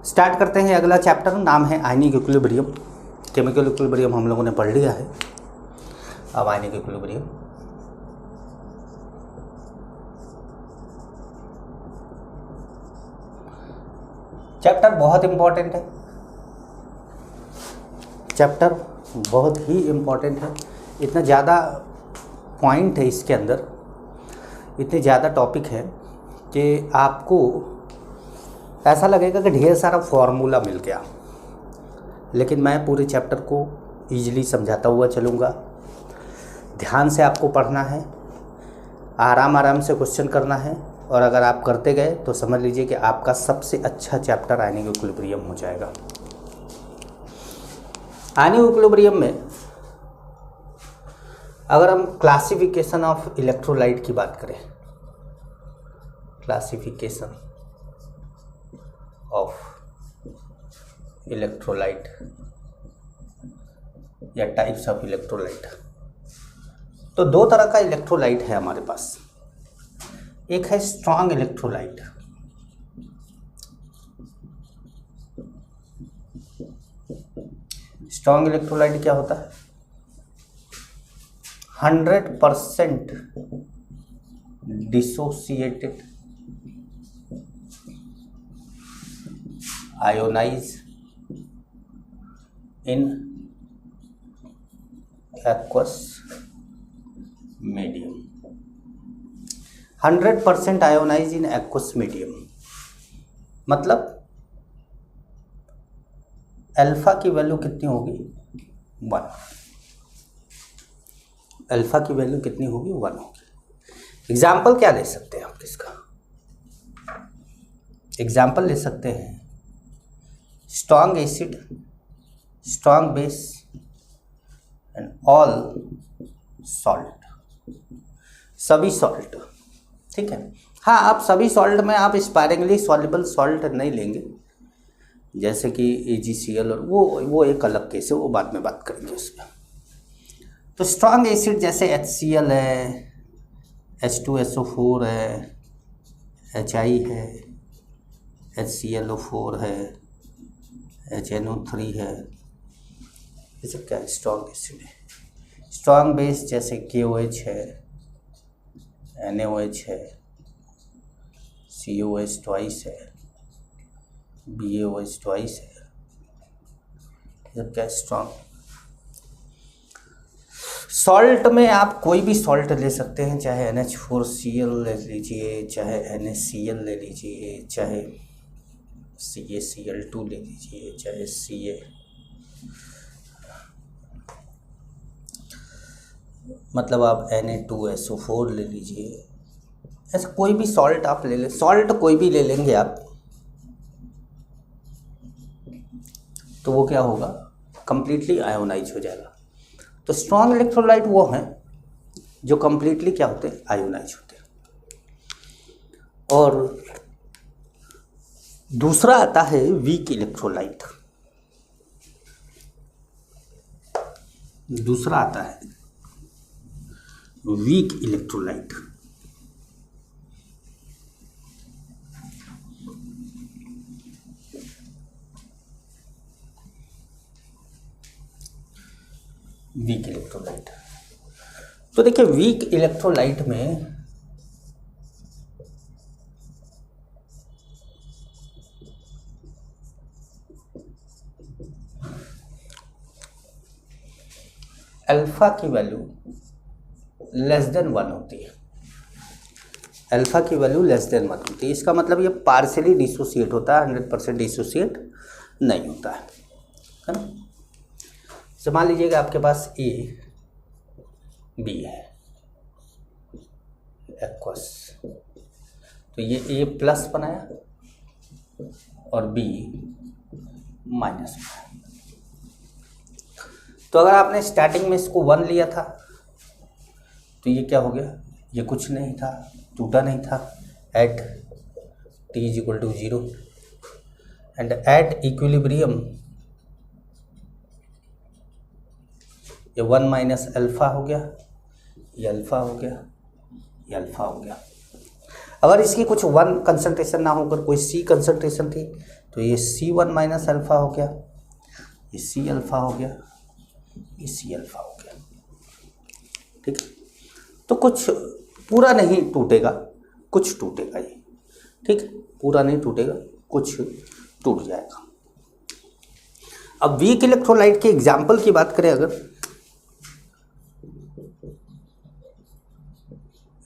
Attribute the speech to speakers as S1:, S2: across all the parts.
S1: Start करते हैं अगला चैप्टर, नाम है आयनिक इक्विलिब्रियम। केमिकल इक्विलिब्रियम हम लोगों ने पढ़ लिया है, अब आयनिक इक्विलिब्रियम। चैप्टर बहुत इंपॉर्टेंट है, चैप्टर बहुत ही इम्पॉर्टेंट है। इतना ज़्यादा पॉइंट है इसके अंदर, इतने ज़्यादा टॉपिक है कि आपको ऐसा लगेगा कि ढेर सारा फॉर्मूला मिल गया, लेकिन मैं पूरे चैप्टर को ईजिली समझाता हुआ चलूँगा। ध्यान से आपको पढ़ना है, आराम से क्वेश्चन करना है, और अगर आप करते गए तो समझ लीजिए कि आपका सबसे अच्छा चैप्टर आयनिक इक्विलिब्रियम हो जाएगा। आयनिक इक्विलिब्रियम में अगर हम क्लासिफिकेशन ऑफ इलेक्ट्रोलाइट की बात करें, क्लासिफिकेशन ऑफ इलेक्ट्रोलाइट या टाइप्स ऑफ इलेक्ट्रोलाइट, तो दो तरह का इलेक्ट्रोलाइट है हमारे पास। एक है स्ट्रॉन्ग इलेक्ट्रोलाइट, स्ट्रॉन्ग इलेक्ट्रोलाइट क्या होता है? 100% dissociated ionise in aqueous medium. 100% ionise in aqueous medium मतलब अल्फा की वैल्यू कितनी होगी? 1। अल्फा की वैल्यू कितनी होगी? 1 होगी। एग्जाम्पल क्या ले सकते हैं आप इसका? एग्जाम्पल ले सकते हैं strong acid, strong base and all salt, सभी सॉल्ट। ठीक है, हाँ, आप सभी सॉल्ट में आप स्पायरिंगली सॉल्युबल सॉल्ट नहीं लेंगे, जैसे कि AgCl, और वो एक अलग केस है, वो बाद में बात करेंगे उसमें। तो स्ट्रॉन्ग एसिड जैसे HCl है, H2SO4 है, HI है, HClO4 है, HNO3 है, ये सब क्या है? स्ट्रॉन्ग एसिड है। स्ट्रॉन्ग बेस जैसे KOH है, NaOH है, COH ट्वाइस है, BaOH ट्वाइस है, ये सब क्या है? स्ट्रॉन्ग। सॉल्ट में आप कोई भी सॉल्ट ले सकते हैं, चाहे NH4Cl ले लीजिए, चाहे NaCl ले लीजिए, चाहे CaCl2 ले लीजिए, चाहे Ca, मतलब आप Na2SO4 ले लीजिए। ऐसा कोई भी सॉल्ट आप ले लें, सॉल्ट कोई भी ले लेंगे आप, तो वो क्या होगा? कंप्लीटली आयोनाइज हो जाएगा। तो स्ट्रॉन्ग इलेक्ट्रोलाइट वो हैं जो कंप्लीटली क्या होते हैं? आयोनाइज होते हैं। और दूसरा आता है वीक इलेक्ट्रोलाइट। दूसरा आता है वीक इलेक्ट्रोलाइट। वीक इलेक्ट्रोलाइट, तो देखिए वीक इलेक्ट्रोलाइट में अल्फा की वैल्यू लेस देन 1 होती है। अल्फा की वैल्यू लेस देन 1 होती है, इसका मतलब ये पार्शियली डिसोसिएट होता है, 100% डिसोसिएट नहीं होता है ना। तो मान लीजिएगा आपके पास A B है एक्वस, तो ये A प्लस बनाया और B माइनस बनाया। तो अगर आपने स्टार्टिंग में इसको 1 लिया था तो ये क्या हो गया? ये कुछ नहीं था, टूटा नहीं था। At T = 0 and at equilibrium ये 1 माइनस अल्फा हो गया, ये अल्फा हो गया, ये अल्फा हो गया। अगर इसकी कुछ 1 कंसंट्रेशन ना होकर कोई C कंसंट्रेशन थी तो तो ये C1 माइनस अल्फ़ा हो गया, ये C अल्फ़ा हो गया, ये C अल्फ़ा हो गया। ठीक है, तो कुछ पूरा नहीं टूटेगा, कुछ टूटेगा ये। ठीक है, पूरा नहीं टूटेगा, कुछ टूट जाएगा। अब वीक इलेक्ट्रोलाइट के एग्जाम्पल की बात करें अगर,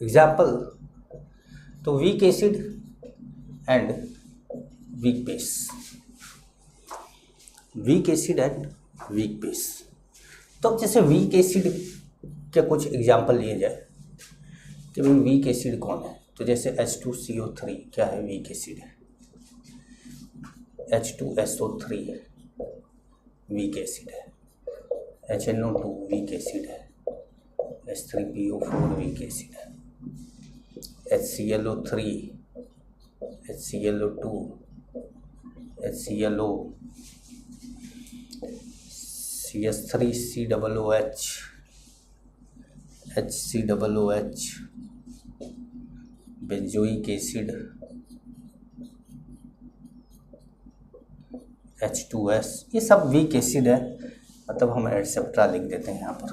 S1: एग्जाम्पल तो weak acid and weak base, weak acid and weak base. तो जैसे वीक एसिड के कुछ एग्जाम्पल लिए जाए कि भाई वीक एसिड कौन है, तो जैसे H2CO3 क्या है, वीक एसिड है। H2SO3 वीक एसिड है। HNO2 वीक एसिड है। H3PO4 वीक एसिड है। HClO3, HClO2, HClO, CS3COOH, HCOOH, benzoic acid, H2S, ये सब वीक एसिड है। मतलब हम एटसेट्रा लिख देते हैं यहाँ पर।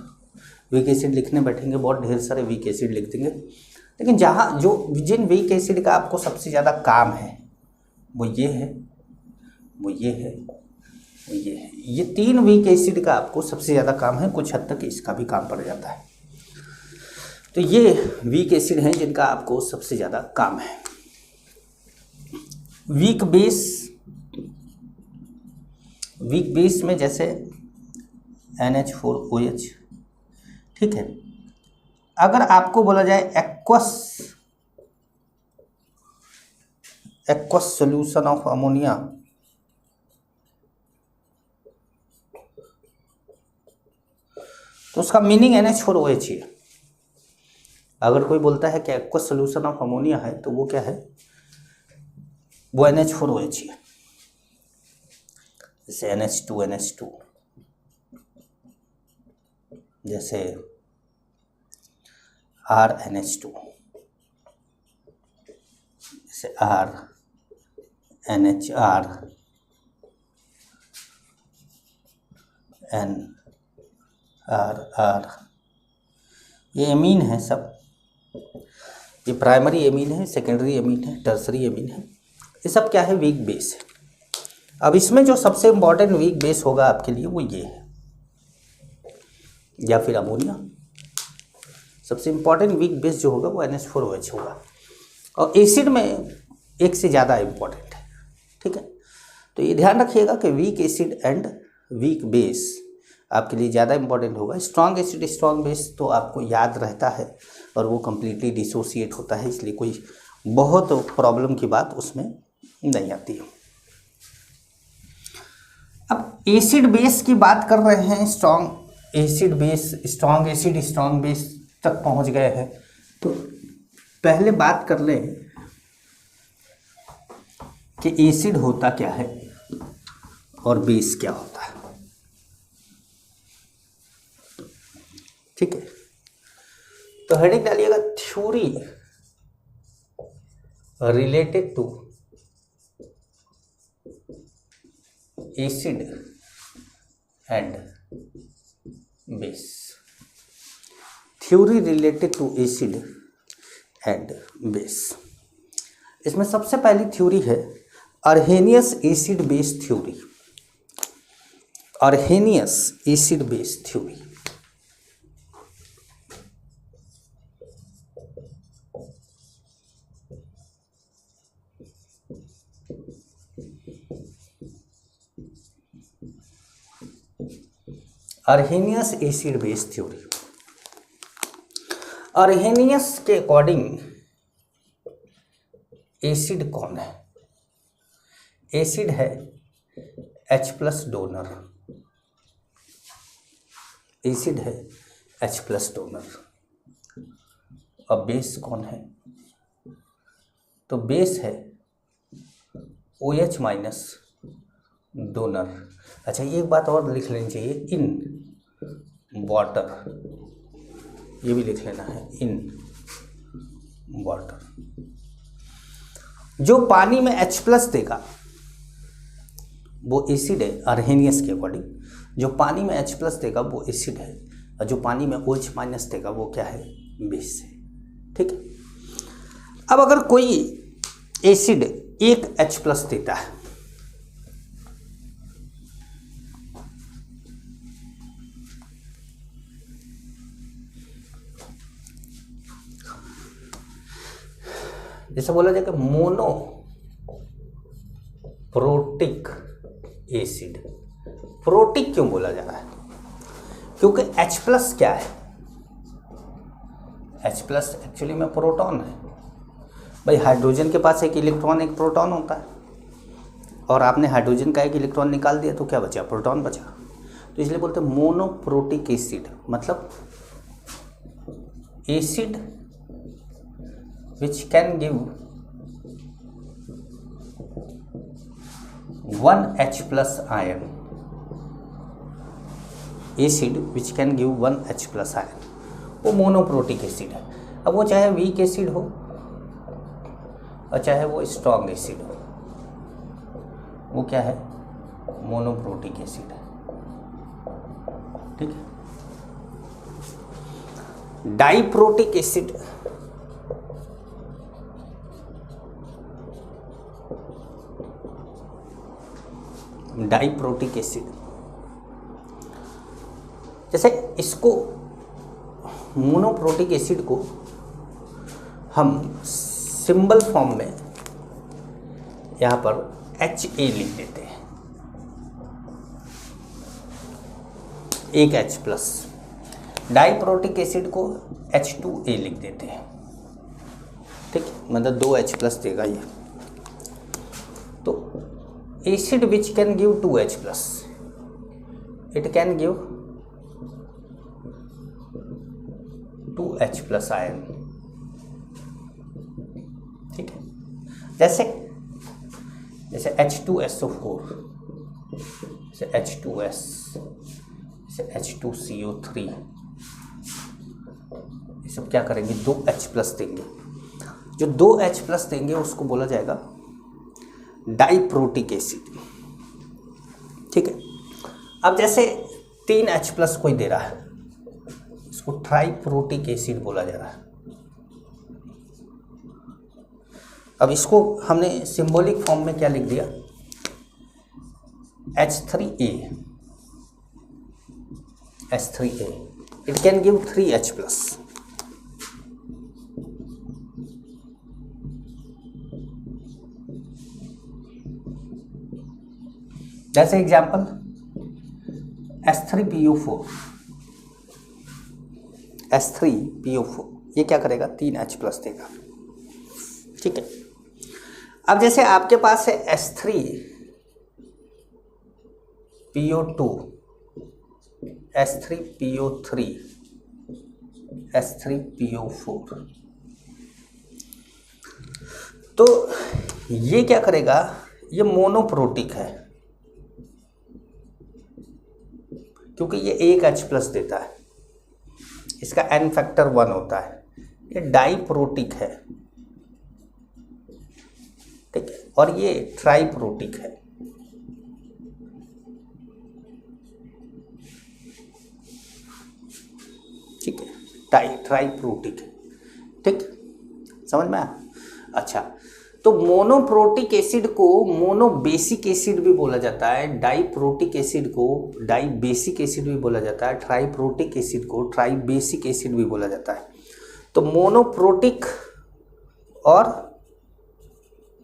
S1: वीक एसिड लिखने बैठेंगे बहुत ढेर सारे वीक एसिड लिख देंगे, लेकिन जहाँ जो जिन वीक एसिड का आपको सबसे ज़्यादा काम है वो ये है, वो ये है, वो ये है। ये 3 वीक एसिड का आपको सबसे ज़्यादा काम है, कुछ हद तक इसका भी काम पड़ जाता है। तो ये वीक एसिड हैं जिनका आपको सबसे ज़्यादा काम है। वीक बेस, वीक बेस में जैसे NH4OH। ठीक है, अगर आपको बोला जाए एक्वस सॉल्यूशन ऑफ अमोनिया, तो उसका मीनिंग NH4OH ही है। अगर कोई बोलता है कि एक्वस सॉल्यूशन ऑफ अमोनिया है तो वो क्या है, वो NH4OH ही है। जैसे NH2NH2, जैसे RNH2, जैसे RNHR, NRR, ये एमीन है सब। ये प्राइमरी एमीन है, सेकेंडरी एमीन है, टर्सरी एमीन है। ये सब क्या है, वीक बेस है। अब इसमें जो सबसे इम्पॉर्टेंट वीक बेस होगा आपके लिए वो ये है, या फिर अमोनिया। सबसे इम्पॉर्टेंट वीक बेस जो होगा वो NH4OH होगा, और एसिड में एक से ज़्यादा इम्पॉर्टेंट है। ठीक है, तो ये ध्यान रखिएगा कि weak acid and weak base आपके लिए ज़्यादा इम्पॉर्टेंट होगा। स्ट्रॉन्ग एसिड स्ट्रॉन्ग बेस तो आपको याद रहता है और वो कम्प्लीटली डिसोसिएट होता है, इसलिए कोई बहुत प्रॉब्लम की बात उसमें नहीं आती है। अब एसिड बेस की बात कर रहे हैं, strong acid base, strong acid strong base तक पहुंच गए हैं, तो पहले बात कर लें कि एसिड होता क्या है और बेस क्या होता है। ठीक है, तो हेडिंग डालिएगा theory related to acid and base. Theory related to acid and base. इसमें सबसे पहली थ्योरी है Arrhenius acid base theory. Arrhenius acid base theory. Arrhenius acid base theory. Arrhenius के अकॉर्डिंग एसिड कौन है? एसिड है H+ डोनर। एसिड है H+ donor. और बेस कौन है? तो बेस है OH- डोनर। अच्छा, ये एक बात और लिख लेनी चाहिए, इन वाटर, ये भी लिख लेना है, इन वाटर। जो पानी में H+ देगा वो एसिड है अर्हेनियस के अकॉर्डिंग। जो पानी में H+ देगा वो एसिड है, और जो पानी में OH- देगा वो क्या है, बेस है। ठीक है। अब अगर कोई एसिड एक H+ देता है, जैसे बोला जाएगा मोनोप्रोटिक एसिड। प्रोटिक क्यों बोला जा रहा है, क्योंकि H+ क्या है, H+ एक्चुअली में प्रोटॉन है। भाई हाइड्रोजन के पास एक इलेक्ट्रॉन एक प्रोटॉन होता है, और आपने हाइड्रोजन का एक इलेक्ट्रॉन निकाल दिया तो क्या बचा, प्रोटॉन बचा। तो इसलिए बोलते हैं मोनोप्रोटिक एसिड, मतलब acid which can give 1 H+ ion, acid which can give 1 H+ ion, वो मोनोप्रोटिक एसिड है। अब वो चाहे वीक एसिड हो और चाहे वो स्ट्रॉन्ग एसिड हो, वो क्या है, मोनोप्रोटिक एसिड है। ठीक है। डाइप्रोटिक एसिड, डाइप्रोटिक एसिड, जैसे इसको मोनोप्रोटिक एसिड को हम सिंबल फॉर्म में यहाँ पर Ha लिख देते हैं, एक H+। डाइप्रोटिक एसिड को H2A लिख देते हैं। ठीक है, मतलब 2 H+ देगा ये। तो acid which can give 2 H+, it can give 2 H+ ion. ठीक है, जैसे H2SO4, जैसे H2S, जैसे H2CO3, ये सब क्या करेंगे, 2 H+ देंगे। जो 2 H+ देंगे उसको बोला जाएगा डाइप्रोटिक एसिड। ठीक है। अब जैसे 3 H+ कोई दे रहा है, इसको ट्राइप्रोटिक एसिड बोला जा रहा है। अब इसको हमने सिंबॉलिक फॉर्म में क्या लिख दिया, H3A, H3A, it can give 3 H+। जैसे एग्जाम्पल H3PO4, H3PO4 ये क्या करेगा, 3 H+ देगा। ठीक है। अब जैसे आपके पास है H3PO2, H3PO3, H3PO4, तो ये क्या करेगा, ये मोनोप्रोटिक है क्योंकि ये एक H+ देता है, इसका N फैक्टर 1 होता है। ये डाइप्रोटिक है, ठीक है, और ये ट्राइप्रोटिक है। ठीक है, ट्राइप्रोटिक है। ठीक, समझ में आया। अच्छा, तो मोनोप्रोटिक एसिड को मोनोबेसिक एसिड भी बोला जाता है, डाइप्रोटिक एसिड को डाइबेसिक एसिड भी बोला जाता है, ट्राइप्रोटिक एसिड को ट्राइबेसिक एसिड भी बोला जाता है। तो मोनोप्रोटिक और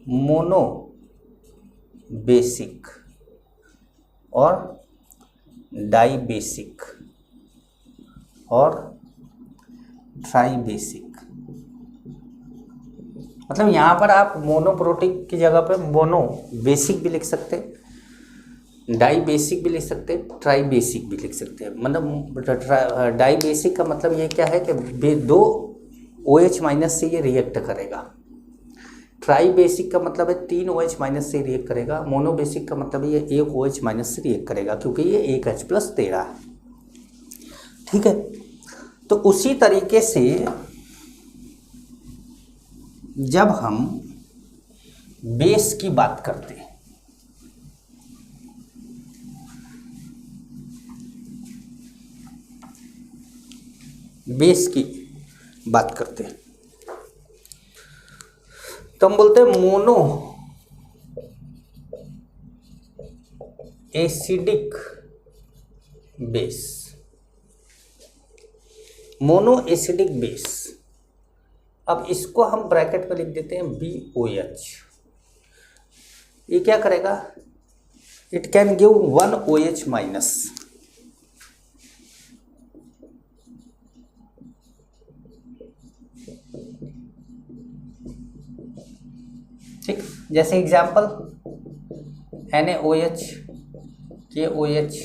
S1: मोनोबेसिक और डाइबेसिक और ट्राइबेसिक, मतलब यहाँ पर आप मोनोप्रोटिक की जगह पे मोनोबेसिक भी लिख सकते हैं, डाइबेसिक भी लिख सकते हैं, ट्राइबेसिक भी लिख सकते हैं। मतलब डाइबेसिक का मतलब ये क्या है कि 2 OH- से ये रिएक्ट करेगा। ट्राइबेसिक का मतलब है 3 OH- से रिएक्ट करेगा। मोनोबेसिक का मतलब है ये 1 OH- से रिएक्ट करेगा, क्योंकि ये 1 H+ दे रहा है। ठीक है, तो उसी तरीके से जब हम बेस की बात करते हैं, बेस की बात करते हैं तो हम बोलते हैं mono acidic base. Mono acidic base, अब इसको हम ब्रैकेट में लिख देते हैं BOH। ये क्या करेगा, it can give 1 OH minus. ठीक, जैसे example NaOH, KOH,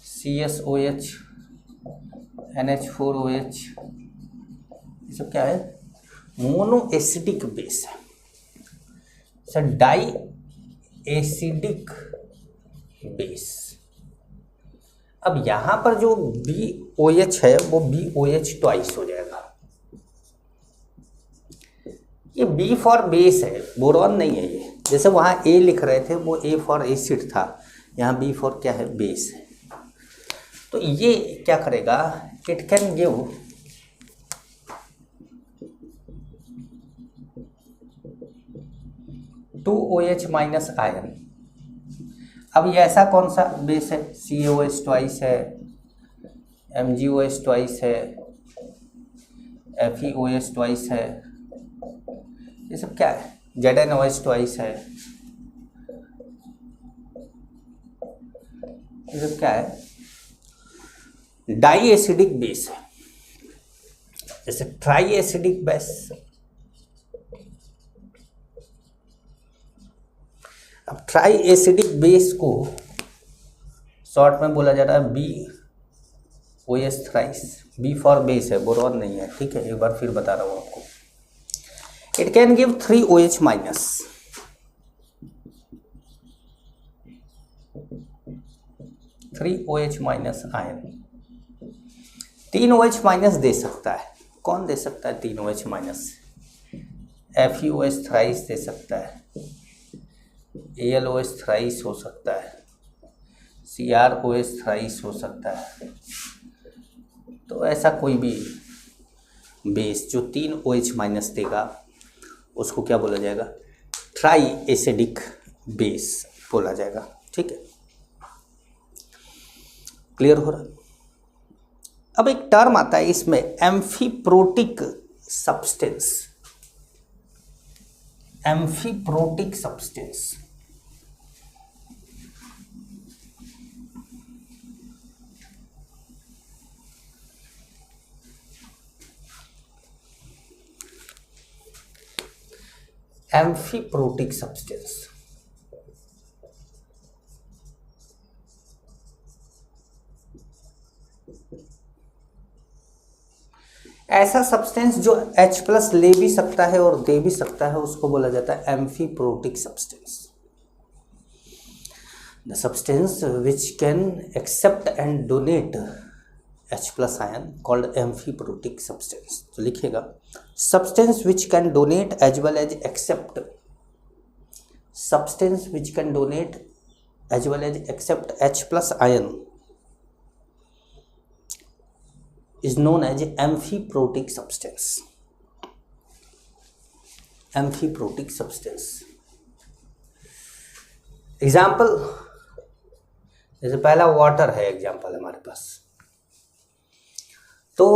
S1: CSOH, NH4OH, ये सब क्या है, मोनो एसिडिक बेस है। सर डाई एसिडिक बेस, अब यहां पर जो BOH है वो BOH ट्वाइस हो जाएगा। ये B फॉर बेस है, बोरॉन नहीं है ये। जैसे वहां A लिख रहे थे वो A फॉर एसिड था, यहाँ B फॉर क्या है, बेस है। तो ये क्या करेगा, it can give 2 OH minus ion. अब ये ऐसा कौन सा बेस है, CaOH ट्वाइस है, MgOH ट्वाइस है, FeOH ट्वाइस है, ये सब क्या है, ZnOH ट्वाइस है, ये सब क्या है, डाई एसिडिक बेस है। जैसे ट्राई एसिडिक बेस, अब ट्राई एसिडिक बेस को शॉर्ट में बोला जा रहा है BOH thrice. B for base है, बोरॉन नहीं है। ठीक है, एक बार फिर बता रहा हूँ आपको, it can give 3 OH minus. 3 OH minus ion, 3 OH minus दे सकता है। कौन दे सकता है 3 OH माइनस? FeOH थ्राइस दे सकता है, AlOH थ्राइस हो सकता है, CrOH थ्राइस हो सकता है। तो ऐसा कोई भी बेस जो 3 OH माइनस देगा उसको क्या बोला जाएगा, ट्राई एसिडिक बेस बोला जाएगा। ठीक है, क्लियर हो रहा। अब एक टर्म आता है इसमें, amphiprotic substance. Amphiprotic substance, amphiprotic substance ऐसा सब्सटेंस जो H+ ले भी सकता है और दे भी सकता है, उसको बोला जाता है amphiprotic substance. The substance which can accept and donate H+ ion called amphiprotic substance. तो लिखिएगा, substance which can donate as well as accept, substance which can donate as well as accept H+ ion is known as amphiprotic substance. Amphiprotic substance example, जैसे पहला water है example हमारे पास। तो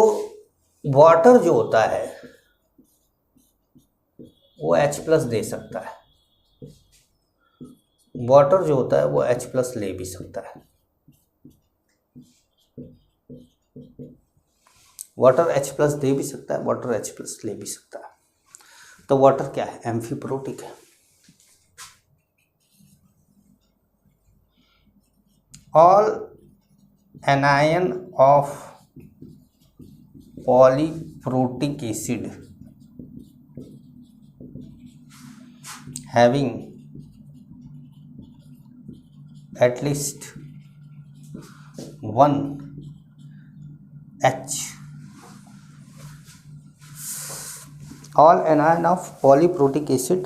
S1: water जो होता है वो H+ दे सकता है, वाटर जो होता है वो H+ ले भी सकता है। वाटर H+ दे भी सकता है, वाटर H+ ले भी सकता है। तो वाटर क्या है, एम्फीप्रोटिक है। All anion of polyprotic acid having at least 1 H, all anion of polyprotic acid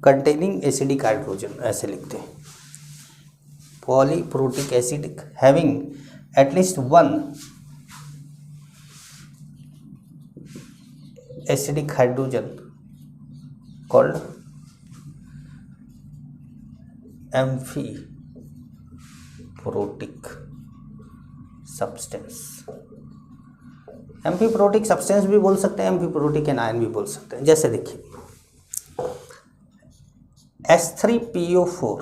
S1: containing acidic hydrogen, ऐसे लिखते हैं। Polyprotic acid having at least 1 acidic hydrogen called amphiprotic substance. Amphiprotic substance भी बोल सकते हैं, एम्फीप्रोटिक एनायन भी बोल सकते हैं। जैसे देखिए H3PO4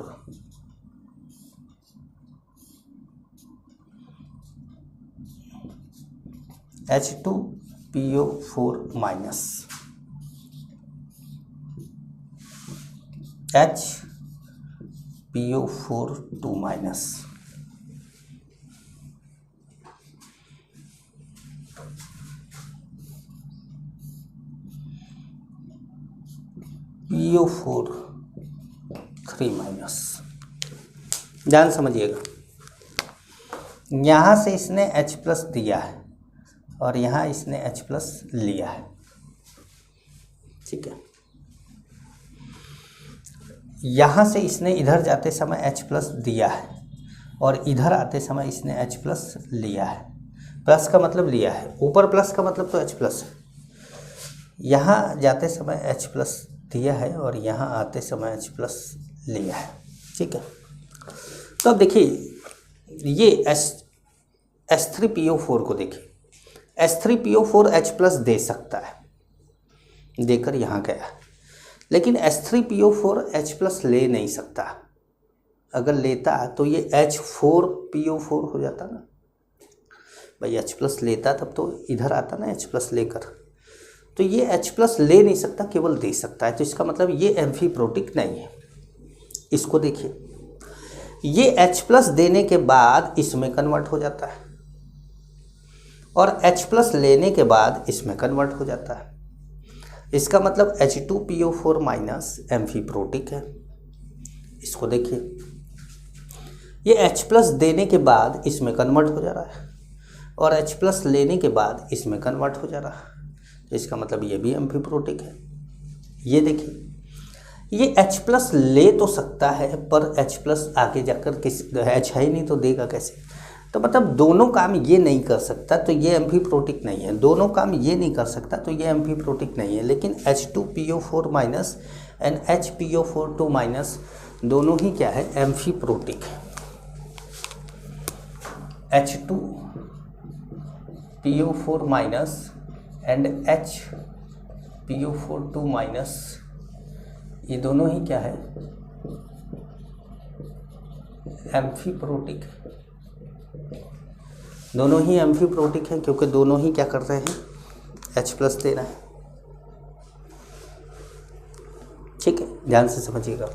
S1: H2PO4 minus HPO4 2 minus PO4 3 minus. ध्यान समझिएगा, यहाँ से इसने H प्लस दिया है और यहाँ इसने H प्लस लिया है, ठीक है। यहाँ से इसने इधर जाते समय H प्लस दिया है और इधर आते समय इसने H प्लस लिया है। प्लस का मतलब लिया है, ऊपर प्लस का मतलब तो H प्लस है। यहाँ जाते समय H प्लस दिया है और यहाँ आते समय H प्लस लिया है, ठीक है। तो अब देखिए ये H3PO4 को देखिए, H3PO4 H प्लस दे सकता है, देकर यहाँ गया, लेकिन H3PO4 H प्लस ले नहीं सकता। अगर लेता तो ये H4PO4 हो जाता ना भाई, H प्लस लेता तब तो इधर आता ना H प्लस लेकर, तो ये H प्लस ले नहीं सकता, केवल दे सकता है। तो इसका मतलब ये एम्फीप्रोटिक नहीं है। इसको देखिए, ये H प्लस देने के बाद इसमें कन्वर्ट हो जाता है और H प्लस लेने के बाद इसमें कन्वर्ट हो जाता है। इसका मतलब H2PO4 माइनस एम्फीप्रोटिक है। इसको देखिए, ये H प्लस देने के बाद इसमें कन्वर्ट हो जा रहा है और H प्लस लेने के बाद इसमें कन्वर्ट हो जा रहा है। तो इसका मतलब ये भी एम्फीप्रोटिक है। ये देखिए, ये H प्लस ले तो सकता है पर H प्लस आगे जाकर किस H है ही नहीं तो देगा कैसे। तो मतलब दोनों काम ये नहीं कर सकता तो ये एम्फीप्रोटिक नहीं है, दोनों काम ये नहीं कर सकता तो ये एम्फीप्रोटिक नहीं है। लेकिन H2PO4 minus and HPO4 2 minus दोनों ही क्या है, एम्फीप्रोटिक है। H2PO4 minus and HPO4 2 minus ये दोनों ही क्या है, एम्फीप्रोटिक। दोनों ही एम्फीप्रोटिक हैं क्योंकि दोनों ही क्या कर रहे हैं, H प्लस दे रहे हैं, ठीक है। ध्यान से समझिएगा।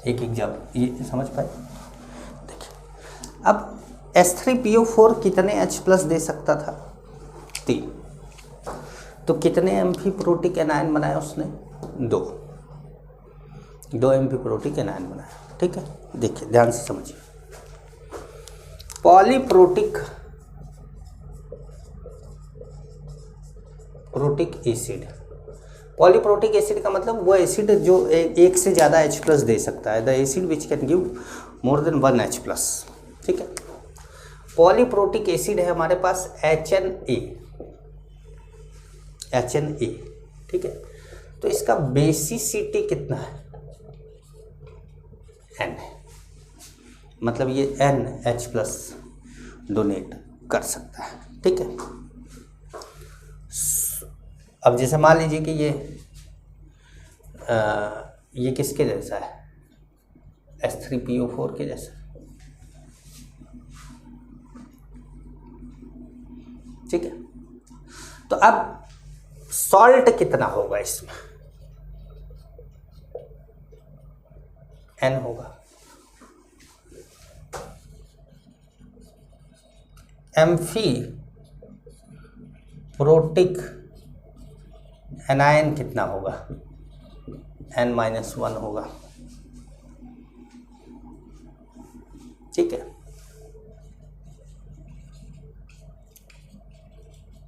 S1: एक एग्जाम्पल ये समझ पाए। देखिए, अब H3PO4 कितने H प्लस दे सकता था, 3। तो कितने एम्फीप्रोटिक एनायन बनाया उसने, 2 एम्फीप्रोटिक एनायन बनाया, ठीक है। देखिए ध्यान से समझिए, पॉलीप्रोटिक एसिड। पॉलीप्रोटिक एसिड का मतलब वो एसिड जो एक से ज़्यादा H प्लस दे सकता है, the acid which can give more than 1 H plus, ठीक है। पॉलीप्रोटिक एसिड है हमारे पास HNA, ठीक है। तो इसका बेसिसिटी कितना है, N है, मतलब ये N H प्लस डोनेट कर सकता है, ठीक है। अब जैसे मान लीजिए कि ये किसके जैसा है, H3PO4 के जैसा, ठीक है। तो अब सॉल्ट कितना होगा इसमें, N होगा। एम्फीप्रोटिक एनायन कितना होगा, N-1 होगा, ठीक है।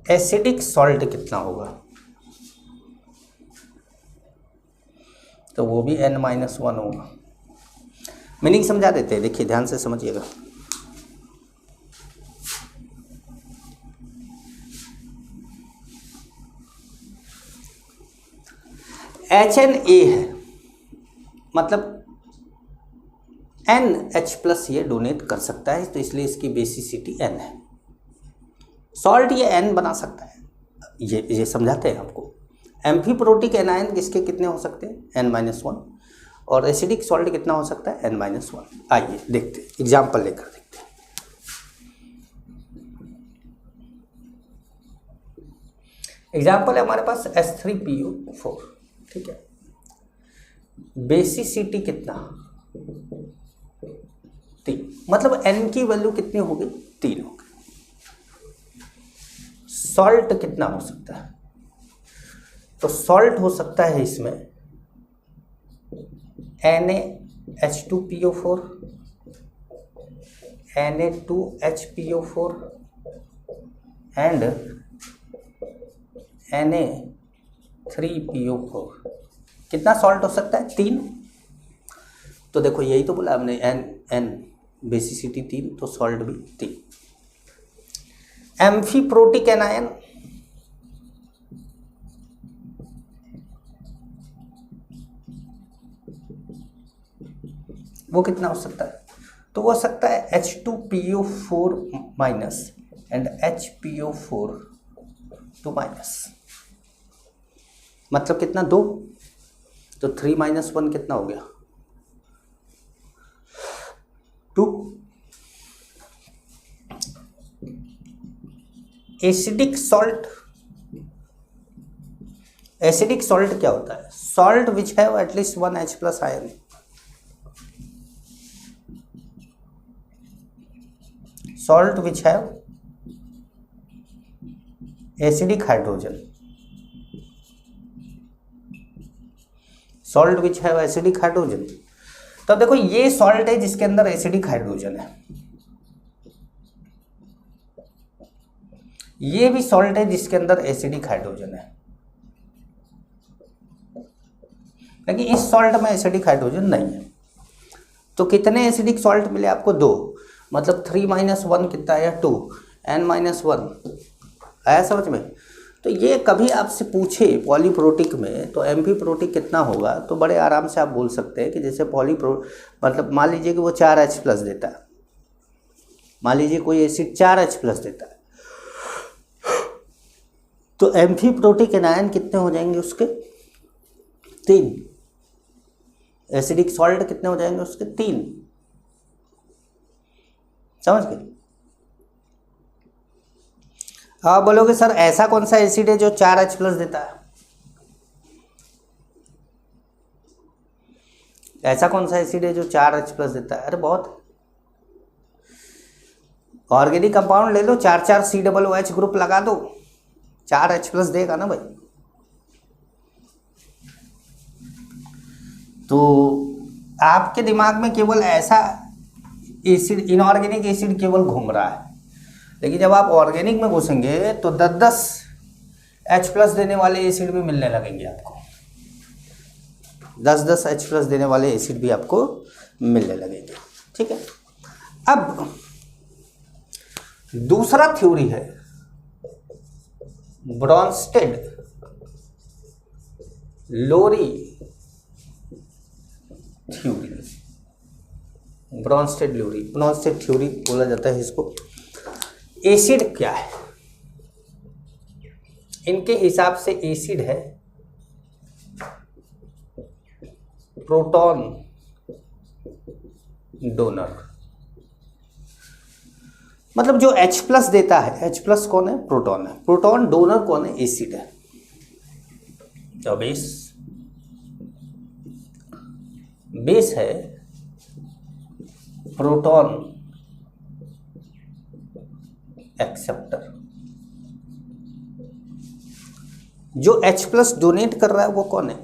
S1: एसिडिक सॉल्ट कितना होगा, तो वो भी N-1 होगा। मीनिंग समझा देते हैं, देखिए ध्यान से समझिएगा। HNA है, मतलब NH+ ये डोनेट कर सकता है, तो इसलिए इसकी बेसिसिटी N है। सॉल्ट ये N बना सकता है, ये समझाते हैं आपको। एम्फीप्रोटिक एनायन किसके कितने हो सकते हैं? N-1। और एसिडिक सॉल्ट कितना हो सकता है? N-1। आइए देखते हैं, एग्जाम्पल लेकर देखते हैं। एग्जाम्पल है हमारे पास H3PO4, ठीक है। बेसिसिटी कितना? 3, मतलब N की वैल्यू कितनी हो गई? 3 हो गई। सॉल्ट कितना हो सकता है? तो सॉल्ट हो सकता है इसमें NaH2PO4, Na2HPO4 एंड Na3PO4। कितना सॉल्ट हो सकता है? 3। तो देखो यही तो बोला हमने, N बेसिसिटी 3, तो सॉल्ट भी 3। एम्फीप्रोटिक एनायन, वो कितना हो सकता है? तो वो हो सकता है H2PO4- एंड HPO4-, मतलब कितना? 2। तो 3-1 कितना हो गया? 2। एसिडिक सॉल्ट, एसिडिक सॉल्ट क्या होता है? Salt which have at least 1 H+ ion. Salt which have acidic hydrogen, salt which have acidic hydrogen. तो अब देखो ये सॉल्ट है जिसके अंदर एसिडिक हाइड्रोजन है, ये भी सॉल्ट है जिसके अंदर एसिडिक हाइड्रोजन है, लेकिन इस सॉल्ट में एसिडिक हाइड्रोजन नहीं है। तो कितने एसिडिक सॉल्ट मिले आपको? 2, मतलब 3-1 कितना आया? 2। N-1 आया समझ में? तो ये कभी आपसे पूछे पॉलीप्रोटिक में तो एम्फीप्रोटिक कितना होगा, तो बड़े आराम से आप बोल सकते हैं कि जैसे मतलब मान लीजिए कि वो 4H+ देता है, मान लीजिए कोई एसिड 4H+ देता है, तो एम्फीप्रोटिक एनायन कितने हो जाएंगे उसके? 3। एसिडिक सॉल्ट कितने हो जाएंगे उसके? 3। समझ गए? आप बोलोगे सर ऐसा कौन सा एसिड है जो 4H+ देता है? ऐसा कौन सा एसिड है जो 4H+ देता है? अरे बहुत ऑर्गेनिक कंपाउंड ले लो, 4 COOH ग्रुप लगा दो, 4H+ देगा ना भाई। तो आपके दिमाग में केवल ऐसा एसिड, इनऑर्गेनिक एसिड केवल घूम रहा है, लेकिन जब आप ऑर्गेनिक में घुसेंगे तो 10-10 H+ देने वाले एसिड भी मिलने लगेंगे आपको, 10-10 H+ देने वाले एसिड भी आपको मिलने लगेंगे, ठीक है। अब दूसरा थ्योरी है ब्रॉन्स्टेड लोरी थ्योरी, ब्रॉन्स्टेड थ्योरी बोला जाता है इसको। एसिड क्या है? इनके हिसाब से एसिड है प्रोटॉन डोनर, मतलब जो H+ देता है, H+ कौन है? प्रोटॉन है। प्रोटॉन डोनर कौन है? एसिड है। तो बेस है प्रोटॉन एक्सेप्टर। जो H+ डोनेट कर रहा है वो कौन है?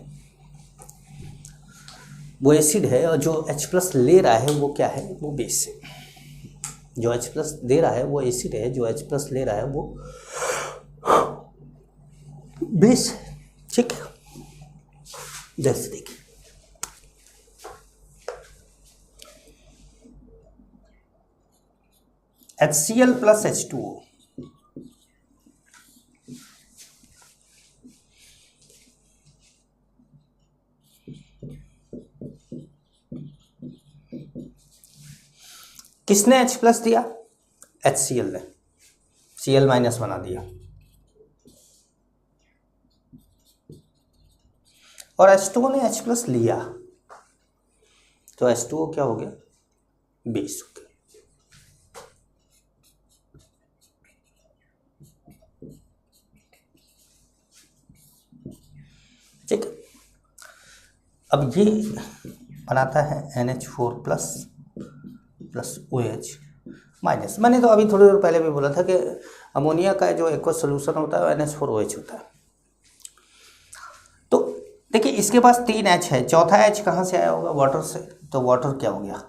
S1: वो एसिड है, और जो H+ ले रहा है वो क्या है? वो बेस है। जो H+ दे रहा है वो एसिड है, जो H+ ले रहा है वो बेस है, ठीक है। जैसे देखिए HCl प्लस H2O, किसने H प्लस दिया? HCl ने Cl माइनस बना दिया, और H2O ने H प्लस लिया, तो H2O क्या हो गया? बेस हो गया। ठीक, अब ये बनाता है NH4 plus plus OH minus. मैंने तो अभी थोड़ी देर पहले भी बोला था कि अमोनिया का जो एक्वस सोल्यूशन होता है वो NH4OH होता है। तो देखिए इसके पास 3 H है, चौथा H कहाँ से आया होगा? वाटर से। तो वाटर क्या हो गया?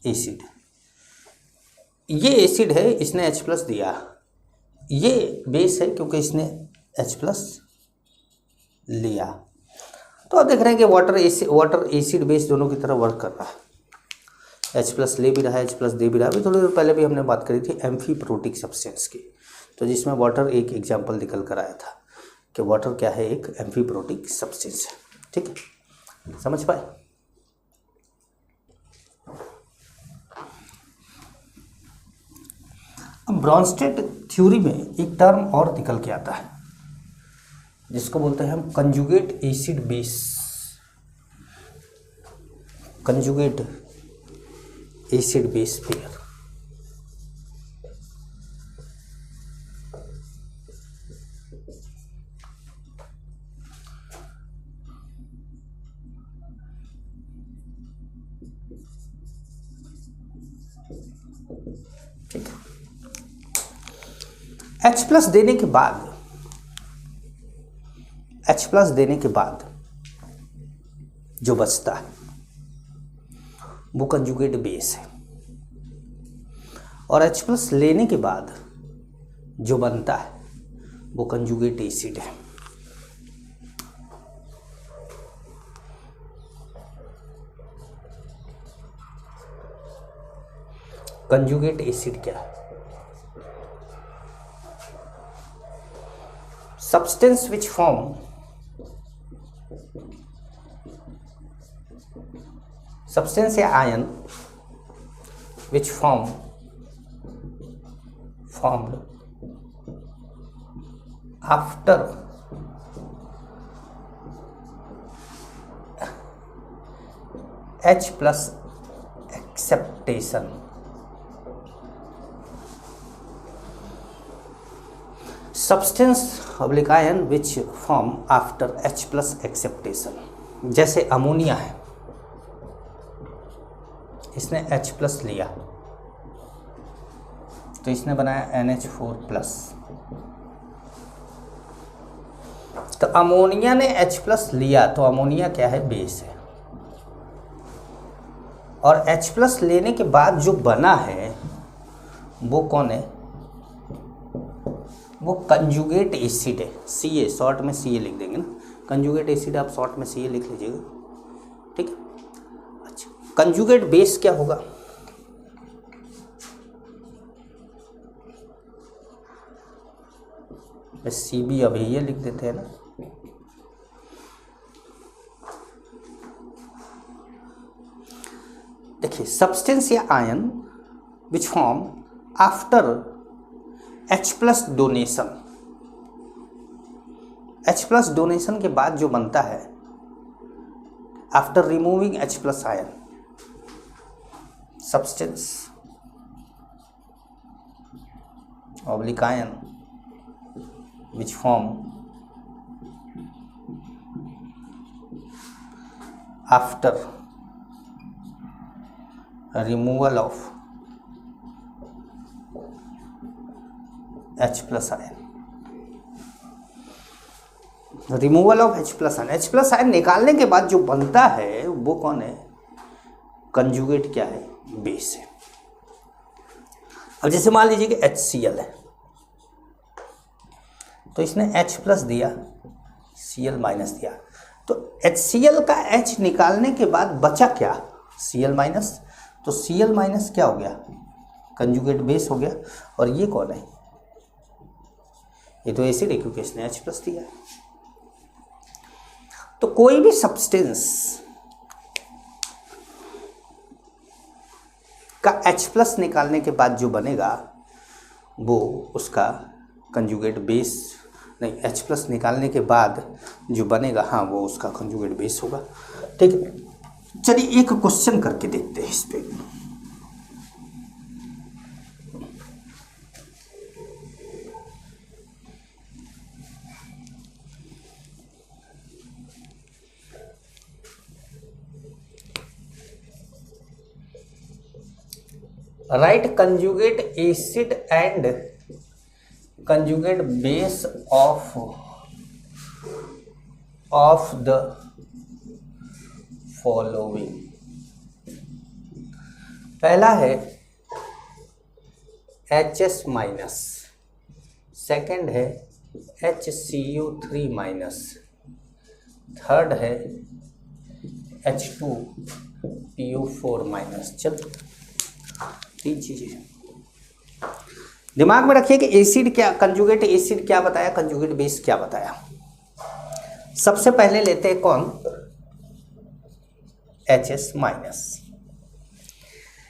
S1: एसिड। ये एसिड है, इसने H प्लस दिया, ये बेस है क्योंकि इसने H प्लस लिया। तो आप देख रहे हैं कि वाटर एसिड बेस दोनों की तरह वर्क कर रहा है। H प्लस ले भी रहा है, H प्लस दे भी रहा है। अभी थोड़ी देर पहले भी हमने बात करी थी एम्फीप्रोटिक सब्सटेंस की, तो जिसमें वाटर एक एग्जाम्पल निकल कर आया था कि वाटर क्या है? एक एम्फीप्रोटिक सब्सटेंस है। ठीक है, समझ पाए? अब ब्रॉन्स्टेड थ्योरी में एक टर्म और निकल के आता है जिसको बोलते हैं हम conjugate acid base, conjugate acid base pair. ठीक है, H प्लस देने के बाद, H प्लस देने के बाद जो बचता है वो कंजुगेट बेस है, और H प्लस लेने के बाद जो बनता है वो कंजुगेट एसिड है। कंजुगेट एसिड क्या है? सब्सटेंस विच फॉर्म substance या ion which formed after H plus acceptation, substance oblique ion which form after H plus acceptation। जैसे अमोनिया है, इसने H प्लस लिया तो इसने बनाया NH4 प्लस। तो अमोनिया ने H प्लस लिया तो अमोनिया क्या है? बेस है। और H प्लस लेने के बाद जो बना है वो कौन है? वो कंजुगेट एसिड है। Ca, शॉर्ट में Ca लिख देंगे ना, कंजुगेट एसिड आप शॉर्ट में Ca लिख लीजिएगा। ठीक है, कंजुगेट बेस क्या होगा? Cb अभी ये लिख देते हैं ना। देखिए सब्सटेंस या ion which form after H plus donation, H plus donation के बाद जो बनता है after removing H plus ion, substance oblique ion which form after removal of H plus ion, removal of H plus ion, H plus ion निकालने के बाद जो बनता है वो कौन है? कंजुगेट क्या है? बेस है। अब जैसे मान लीजिए कि HCl है तो इसने H प्लस दिया, Cl माइनस दिया, तो HCl का H निकालने के बाद बचा क्या? Cl minus. तो Cl माइनस क्या हो गया? कंजुगेट बेस हो गया। और ये कौन है? ये तो एसिड है क्योंकि इसने H+ दिया है। तो कोई भी सब्सटेंस का H+ निकालने के बाद जो बनेगा वो उसका कंजुगेट बेस, नहीं, H+ निकालने के बाद जो बनेगा, हाँ, वो उसका कंजुगेट बेस होगा। ठीक है, चलिए एक क्वेश्चन करके देखते हैं इस पे। Right conjugate acid and conjugate base of the following. पहला है H+, सेकंड है HCO3-, थर्ड है H2PO4-। चलो, 3 चीजें दिमाग में रखिए कि एसिड क्या, कंजुगेट एसिड क्या बताया, कंजुगेट बेस क्या बताया। सबसे पहले लेते हैं कौन? H+।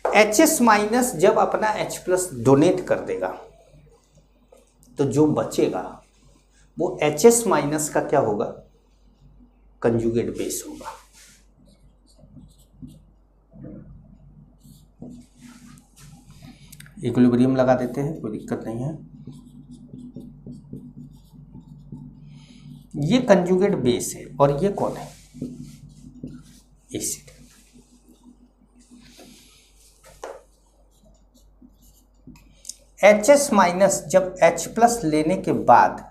S1: H- जब अपना H+ डोनेट कर देगा तो जो बचेगा वो H- का क्या होगा? कंजुगेट बेस होगा। इक्विलिब्रियम लगा देते हैं, कोई दिक्कत नहीं है। ये कंजुगेट बेस है और ये कौन है? एसिड। H- जब H+ लेने के बाद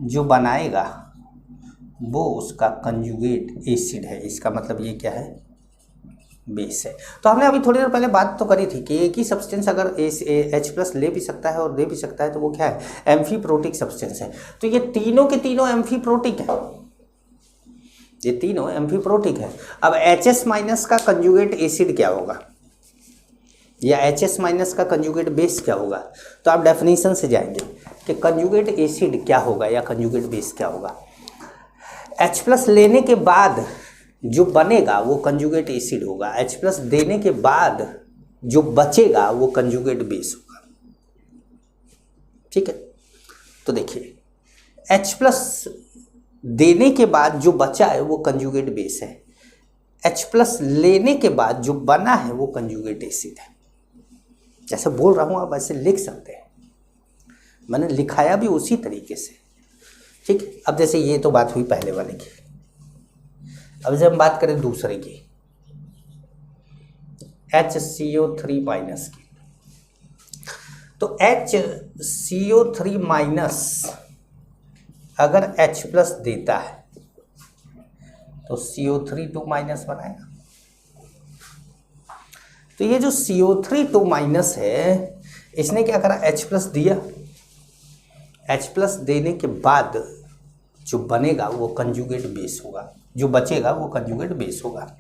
S1: जो बनाएगा वो उसका कंजुगेट एसिड है। इसका मतलब ये क्या है? बेस है। तो हमने अभी थोड़ी देर पहले बात तो करी थी कि एक ही सब्सटेंस अगर H+ ले भी सकता है और दे भी सकता है तो वो क्या है? एम्फीप्रोटिक सब्सटेंस है। तो ये तीनों के तीनों एम्फीप्रोटिक है, ये तीनों एम्फीप्रोटिक है। अब H- का कंजुगेट एसिड क्या होगा या H- का कंजुगेट बेस क्या होगा? तो आप डेफिनेशन से जाएंगे कि कंजुगेट एसिड क्या होगा या कंजुगेट बेस क्या होगा। H+ लेने के बाद जो बनेगा वो कंजुगेट एसिड होगा, H+ देने के बाद जो बचेगा वो कंजुगेट बेस होगा। ठीक है, तो देखिए H+ देने के बाद जो बचा है वो कंजुगेट बेस है, H+ लेने के बाद जो बना है वो कंजुगेट एसिड है। जैसे बोल रहा हूं आप ऐसे लिख सकते हैं, मैंने लिखाया भी उसी तरीके से। ठीक, अब जैसे ये तो बात हुई पहले वाले की, अब जब हम बात करें दूसरे की, HCO3- की, तो HCO3- अगर H+ देता है तो CO3 2- बनाएगा। तो ये जो CO3 2- है, इसने क्या करा? H+ दिया, H+ देने के बाद जो बनेगा वो कंजुगेट बेस होगा, जो बचेगा वो कंजुगेट बेस होगा।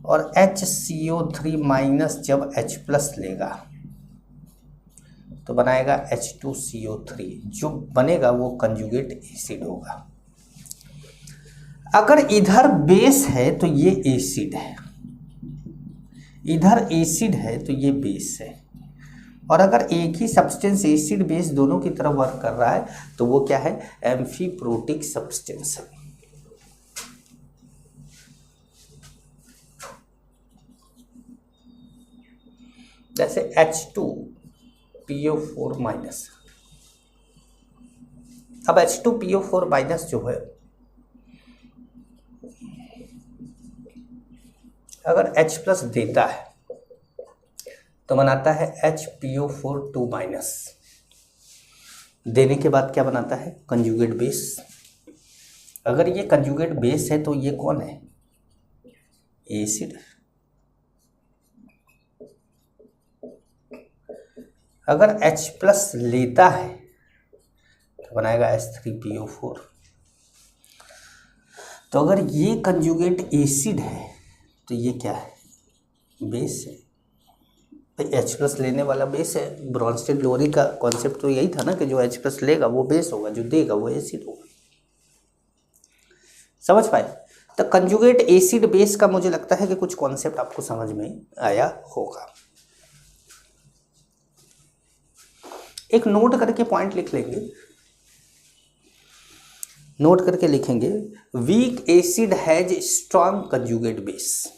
S1: और HCO3- जब H+ लेगा तो बनाएगा H2CO3, जो बनेगा वो कंजुगेट एसिड होगा। अगर इधर बेस है तो ये एसिड है, इधर एसिड है तो ये बेस है। और अगर एक ही सब्सटेंस एसिड बेस दोनों की तरफ वर्क कर रहा है तो वो क्या है? एम्फीप्रोटिक सब्सटेंस है। जैसे H2PO4-। अब H2PO4- जो है, अगर H+ देता है तो बनाता है HPO4-2-। देने के बाद क्या बनाता है? Conjugate base. अगर ये कंजुगेट बेस है तो ये कौन है? एसिड। अगर H+ लेता है तो बनाएगा H3PO4। तो अगर ये कंजुगेट एसिड है तो ये क्या है? बेस है। भाई H+ लेने वाला बेस है। ब्रॉन्स्टेड लोरी का कॉन्सेप्ट तो यही था ना कि जो H+ लेगा वो बेस होगा, जो देगा वो एसिड होगा। समझ पाए? तो कंजुगेट एसिड बेस का मुझे लगता है कि कुछ कॉन्सेप्ट आपको समझ में आया होगा। एक नोट करके पॉइंट लिख लेंगे, नोट करके लिखेंगे, weak acid has strong conjugate base.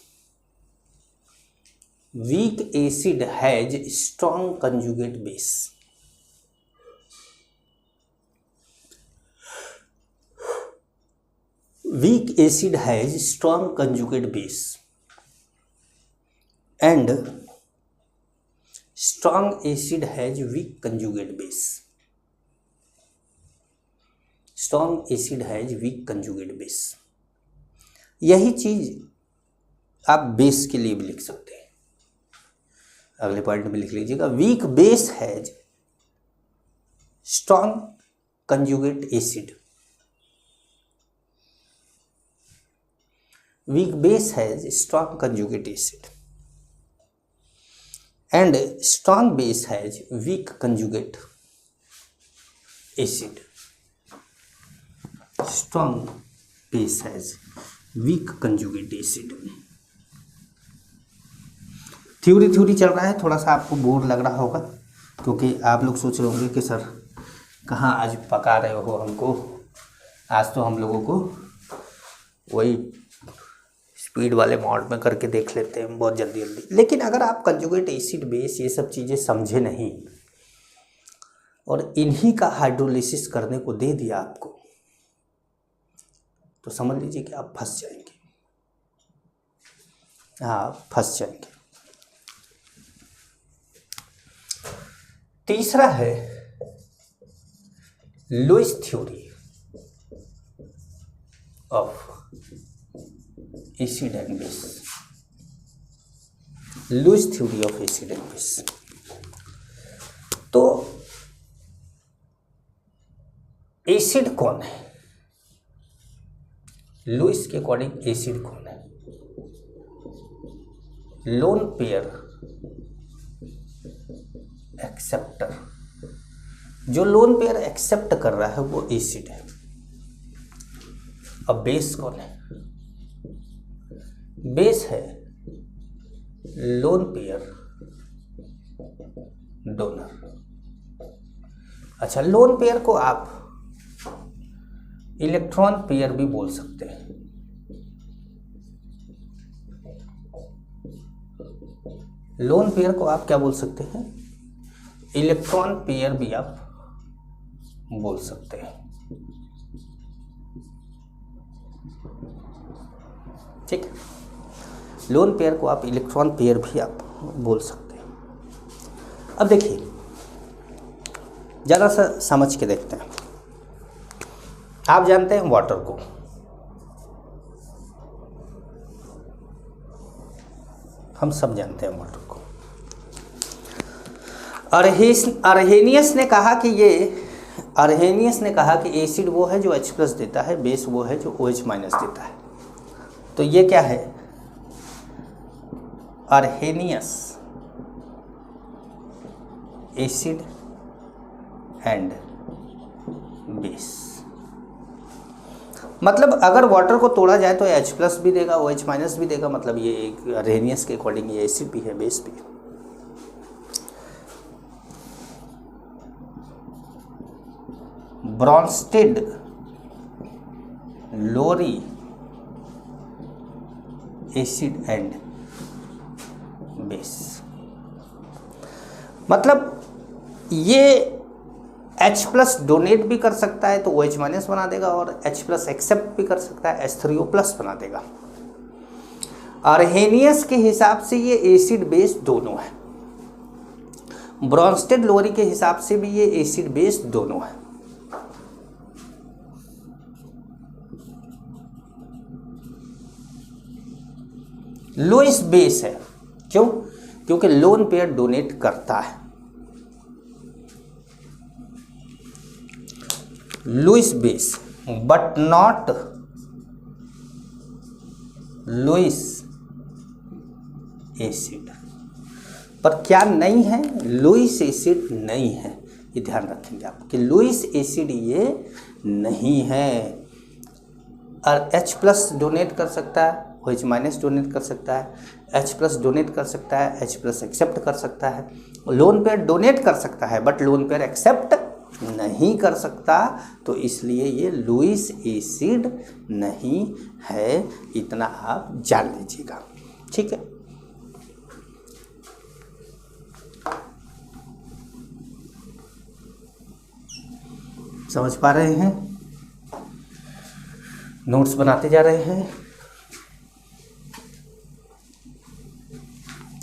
S1: Weak acid has strong conjugate base. Weak acid has strong conjugate base and strong acid has weak conjugate base. Strong acid has weak conjugate base. यही चीज आप base के लिए भी लिख सकते हैं। अगले पॉइंट में लिख लीजिएगा, weak base has strong conjugate acid. Weak base has strong conjugate acid and strong base has weak conjugate acid. Strong base has weak conjugate acid. Theory चल रहा है, थोड़ा सा आपको बोर लग रहा होगा क्योंकि आप लोग सोच रहे होंगे कि सर कहाँ आज पका रहे हो हमको, आज तो हम लोगों को वही स्पीड वाले मोड में करके देख लेते हैं बहुत जल्दी जल्दी। लेकिन अगर आप कंजुगेट एसिड बेस ये सब चीज़ें समझे नहीं और इन्हीं का हाइड्रोलिसिस करने को दे दिया आपको, तो समझ लीजिए कि आप फंस जाएंगे। हाँ, फंस जाएंगे। तीसरा है Lewis theory of acid and base. Lewis theory of acid and base. तो एसिड कौन है? लुईस के अकॉर्डिंग एसिड कौन है? Lone pair acceptor. जो लोन पेयर एक्सेप्ट कर रहा है वो एसिड है। अब बेस कौन है? बेस है लोन पेयर डोनर। अच्छा, लोन पेयर को आप इलेक्ट्रॉन पेयर भी बोल सकते हैं। लोन पेयर को आप क्या बोल सकते हैं? इलेक्ट्रॉन पेयर भी आप बोल सकते हैं। ठीक है, लोन पेयर को आप इलेक्ट्रॉन पेयर भी आप बोल सकते हैं। अब देखिए, ज़रा सा समझ के देखते हैं। आप जानते हैं वाटर को, हम सब जानते हैं वाटर को। अर्हेनियस ने कहा कि एसिड वो है जो H+ देता है, बेस वो है जो OH- देता है। तो ये क्या है? Arrhenius acid and base. मतलब अगर वाटर को तोड़ा जाए तो H+ भी देगा, OH- भी देगा। मतलब ये एक अर्हेनियस के अकॉर्डिंग ये एसिड भी है, बेस भी है। Bronsted Lowry acid and base. मतलब ये H+ डोनेट भी कर सकता है तो OH- बना देगा, और H+ एक्सेप्ट भी कर सकता है, H3O+ बना देगा। अर्हेनियस के हिसाब से ये एसिड बेस दोनों है, ब्रॉन्स्टेड लोरी के हिसाब से भी ये एसिड बेस दोनों है। लुईस बेस है, क्यों? क्योंकि लोन पेयर डोनेट करता है। Lewis base but not Lewis acid. पर क्या नहीं है, लुईस एसिड नहीं है, ये ध्यान रखेंगे आप कि लुईस एसिड ये नहीं है। और H+ डोनेट कर सकता है, OH- डोनेट कर सकता है, H+ डोनेट कर सकता है, H+ एक्सेप्ट कर सकता है, लोन पेयर डोनेट कर सकता है बट लोन पेयर एक्सेप्ट नहीं कर सकता, तो इसलिए ये लुईस एसिड नहीं है, इतना आप जान लीजिएगा। ठीक है, समझ पा रहे हैं? नोट्स बनाते जा रहे हैं?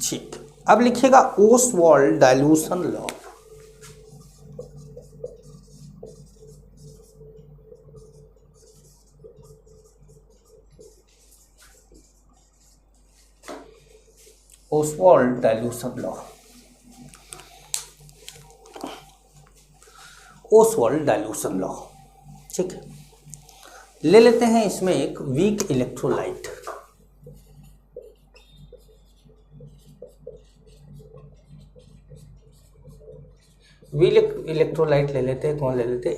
S1: ठीक, अब लिखिएगा Oswald dilution law. Oswald dilution law, Oswald dilution law. ठीक है, ले लेते हैं इसमें एक वीक इलेक्ट्रोलाइट। वीक इलेक्ट्रोलाइट ले लेते हैं, कौन ले लेते हैं?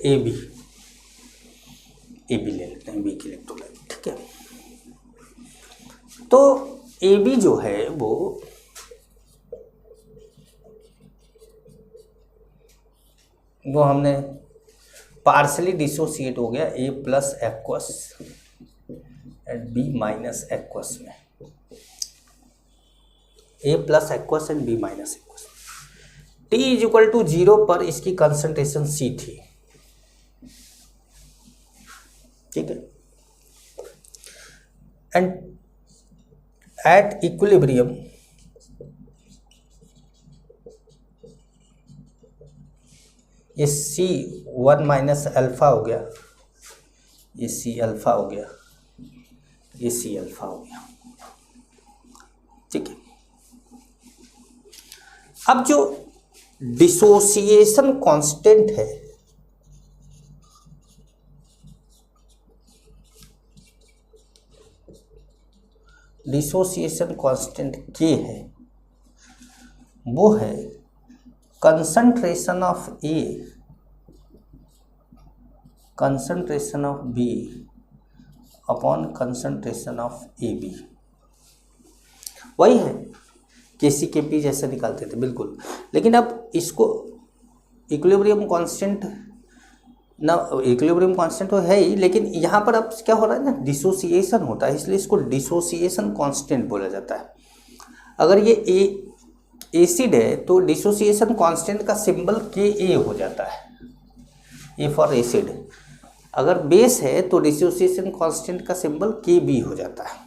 S1: AB ले लेते हैं वीक इलेक्ट्रोलाइट। ठीक है, तो AB जो है वो हमने पार्सली डिसोसिएट हो गया A+ aqueous and B- aqueous में, A+ aqueous and B- aqueous. T=0 पर इसकी कंसंट्रेशन C थी। ठीक है, एंड एट इक्विलिब्रियम ये C1- अल्फा हो गया, ये C-अल्फा हो गया, ये C-अल्फा हो गया। ठीक है, अब जो डिसोसिएशन कांस्टेंट है, डिसोसिएशन कांस्टेंट K है, वो है concentration of A, concentration of B upon concentration of AB। वही है KC/KP जैसे निकालते थे, बिल्कुल। लेकिन अब इसको इक्विलिब्रियम कांस्टेंट ना, इक्विलिब्रियम कांस्टेंट तो है ही, लेकिन यहाँ पर अब क्या हो रहा है ना, डिसोसिएशन होता है, इसलिए इसको डिसोसिएशन कांस्टेंट बोला जाता है। अगर ये एसिड है तो डिसोसिएशन कांस्टेंट का सिंबल Ka हो जाता है, A फॉर एसिड। अगर बेस है तो डिसोसिएशन कांस्टेंट का सिंबल Kb हो जाता है।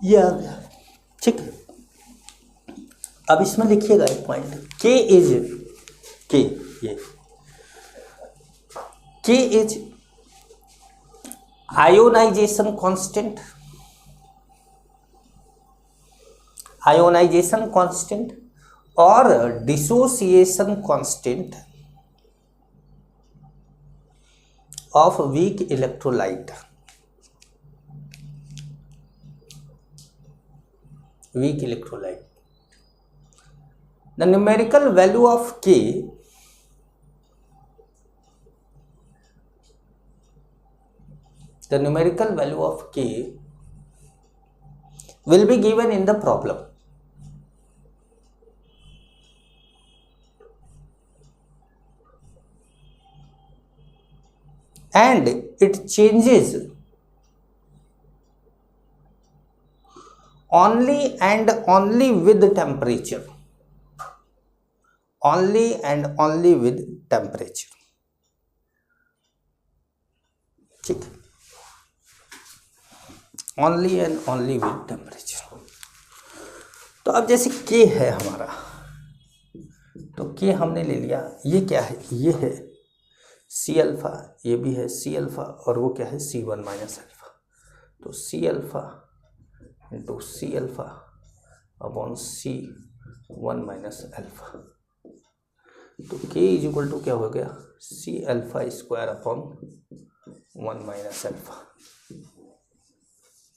S1: ये आ गया। ठीक है, अब इसमें लिखिएगा एक point, K is ionisation constant, ionisation constant और dissociation constant of weak electrolyte, weak electrolyte. The numerical value of K will be given in the problem. And it changes only and only with temperature, only and only with temperature। ठीक, only and only with temperature। तो अब जैसे K है हमारा, तो K हमने ले लिया, ये क्या है, ये है C-अल्फा, ये भी है C-अल्फा, और वो क्या है C1- अल्फा। तो C-अल्फा इंटू C-अल्फा अपॉन C1- अल्फा। तो K क्या हो गया, C-अल्फा² अपॉन 1- अल्फा।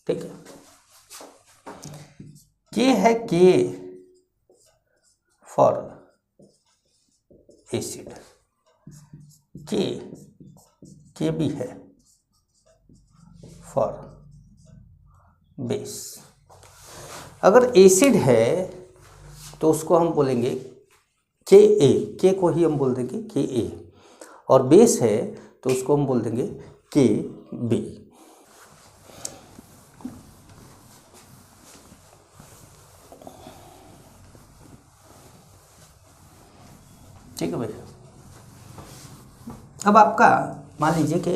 S1: ठीक है। के है के फॉर एसिड, के भी है फॉर बेस। अगर एसिड है तो उसको हम बोलेंगे के ए, के को ही हम बोल देंगे के ए, और बेस है तो उसको हम बोल देंगे के बी। ठीक है भैया। अब आपका मान लीजिए कि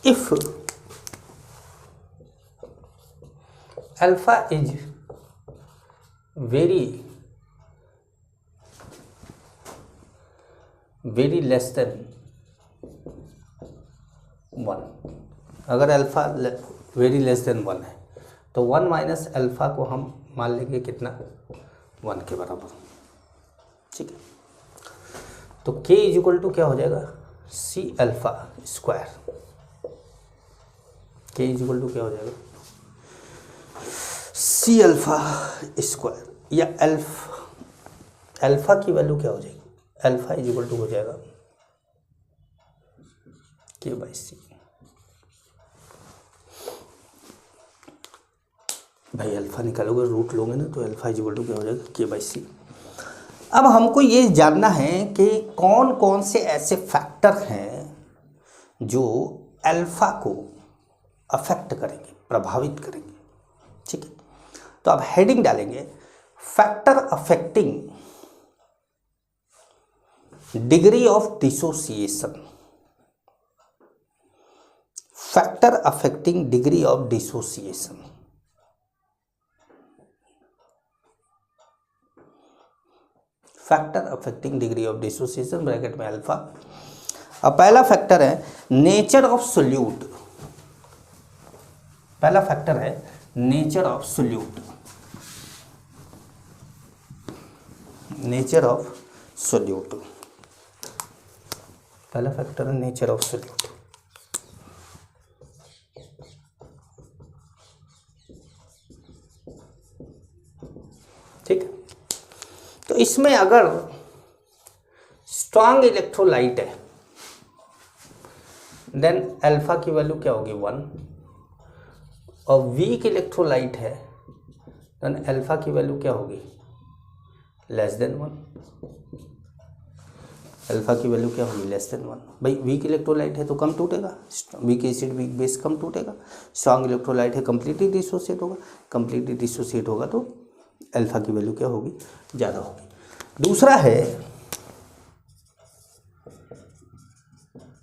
S1: if alpha is very less than 1, अगर अल्फा वेरी लेस देन 1 है तो 1 माइनस अल्फा को हम मान लेंगे कितना, 1 के बराबर। ठीक है, तो k इज इक्वल टू क्या हो जाएगा, C alpha square. k is equal to क्या हो जाएगा, सी अल्फा स्क्वायर, या अल्फा की वैल्यू क्या हो जाएगी, अल्फा इज इक्वल टू हो जाएगा k बाई सी। भाई अल्फा निकालोगे, रूट लोगे ना, तो अल्फा इज इक्वल टू क्या हो जाएगा, k बाई सी। अब हमको ये जानना है कि कौन कौन से ऐसे फैक्टर हैं जो अल्फा को अफेक्ट करेंगे, प्रभावित करेंगे। ठीक है, तो आप हेडिंग डालेंगे factor affecting degree of dissociation, factor affecting degree of dissociation. Factor affecting degree of dissociation bracket में अल्फा। अब पहला फैक्टर है नेचर ऑफ सोल्यूट, पहला फैक्टर है nature of solute, nature of solute, पहला फैक्टर है नेचर ऑफ सोल्यूट। ठीक है, तो इसमें अगर स्ट्रॉन्ग इलेक्ट्रोलाइट है देन अल्फा की वैल्यू क्या होगी, 1, और वीक इलेक्ट्रोलाइट है देन अल्फा की वैल्यू क्या होगी, लेस देन 1, अल्फा की वैल्यू क्या होगी, लेस देन 1। भाई वीक इलेक्ट्रोलाइट है तो कम टूटेगा, वीक एसिड वीक बेस कम टूटेगा। स्ट्रॉन्ग इलेक्ट्रोलाइट है कंप्लीटली डिसोसिएट होगा, कंप्लीटली डिसोसिएट होगा तो अल्फा की वैल्यू क्या होगी, ज़्यादा होगी। दूसरा है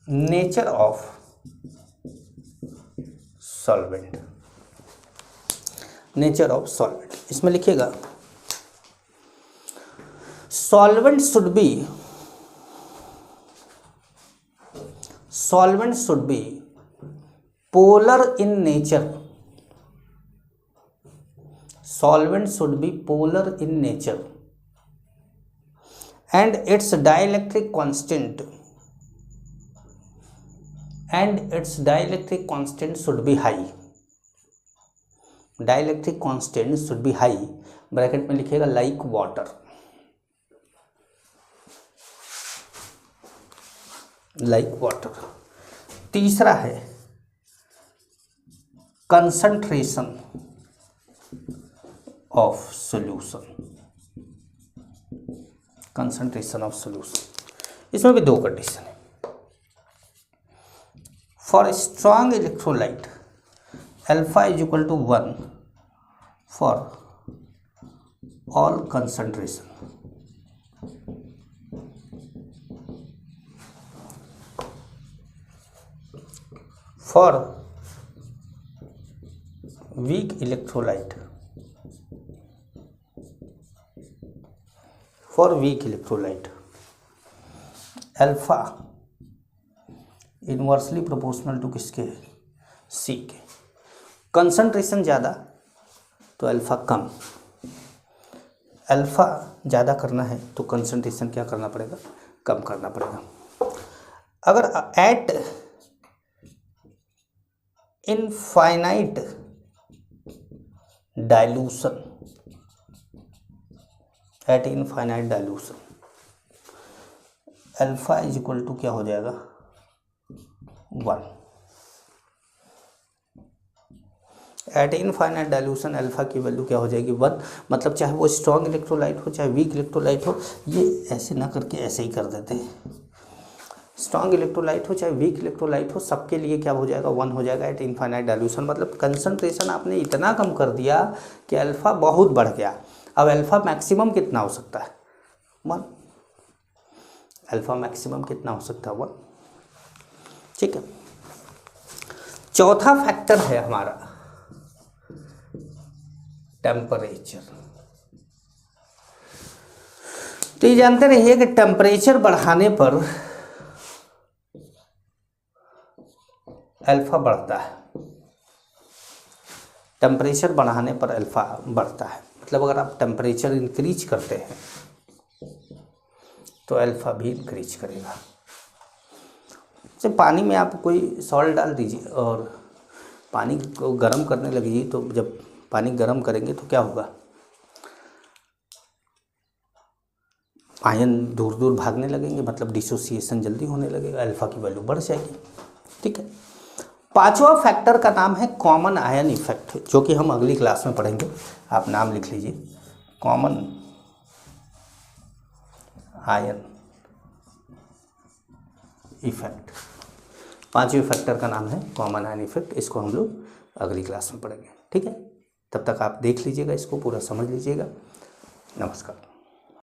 S1: nature of solvent, nature of solvent, इसमें लिखिएगा solvent should be polar in nature, solvent should be polar in nature and its dielectric constant should be high, dielectric constant should be high, bracket में लिखिएगा like water, like water. तीसरा है concentration of solution, concentration of solution. इसमें भी दो condition है। For strong electrolyte alpha is equal to 1 for all concentration, for weak electrolyte, for weak electrolyte alpha inversely proportional to किसके, C के। Concentration ज़्यादा तो अल्फा कम, अल्फा ज़्यादा करना है तो कंसंट्रेशन क्या करना पड़ेगा, कम करना पड़ेगा। अगर at infinite dilution at infinite dilution, alpha is equal to क्या हो जाएगा 1। एट इनफाइनाइट डाइल्यूशन अल्फा की वैल्यू क्या हो जाएगी 1। मतलब चाहे वो स्ट्रॉन्ग इलेक्ट्रोलाइट हो चाहे वीक इलेक्ट्रोलाइट हो, ये ऐसे ना करके ऐसे ही कर देते हैं, स्ट्रॉन्ग इलेक्ट्रोलाइट हो चाहे वीक इलेक्ट्रोलाइट हो, सबके लिए क्या हो जाएगा 1 हो जाएगा एट इनफाइनाइट डाइल्यूशन। मतलब कंसंट्रेशन आपने इतना कम कर दिया कि अल्फा बहुत बढ़ गया। अब अल्फा मैक्सिमम कितना हो सकता है 1, अल्फा मैक्सिमम कितना हो सकता है 1। ठीक है, चौथा फैक्टर है हमारा टेम्परेचर। तो ये जानते रहिए कि टेम्परेचर बढ़ाने पर अल्फा बढ़ता है, टेम्परेचर बढ़ाने पर अल्फा बढ़ता है। मतलब अगर आप टेम्परेचर इंक्रीज करते हैं तो अल्फा भी इंक्रीज करेगा। जैसे पानी में आप कोई सॉल्ट डाल दीजिए और पानी को गर्म करने लगेगी, तो जब पानी गर्म करेंगे तो क्या होगा, आयन दूर दूर भागने लगेंगे, मतलब डिसोसिएशन जल्दी होने लगेगा, अल्फा की वैल्यू बढ़ जाएगी। ठीक है, पांचवा फैक्टर का नाम है कॉमन आयन इफेक्ट, जो कि हम अगली क्लास में पढ़ेंगे। आप नाम लिख लीजिए, कॉमन आयन इफेक्ट। पांचवें फैक्टर का नाम है कॉमन आयन इफेक्ट। इसको हम लोग अगली क्लास में पढ़ेंगे। ठीक है, तब तक आप देख लीजिएगा, इसको पूरा समझ लीजिएगा। नमस्कार।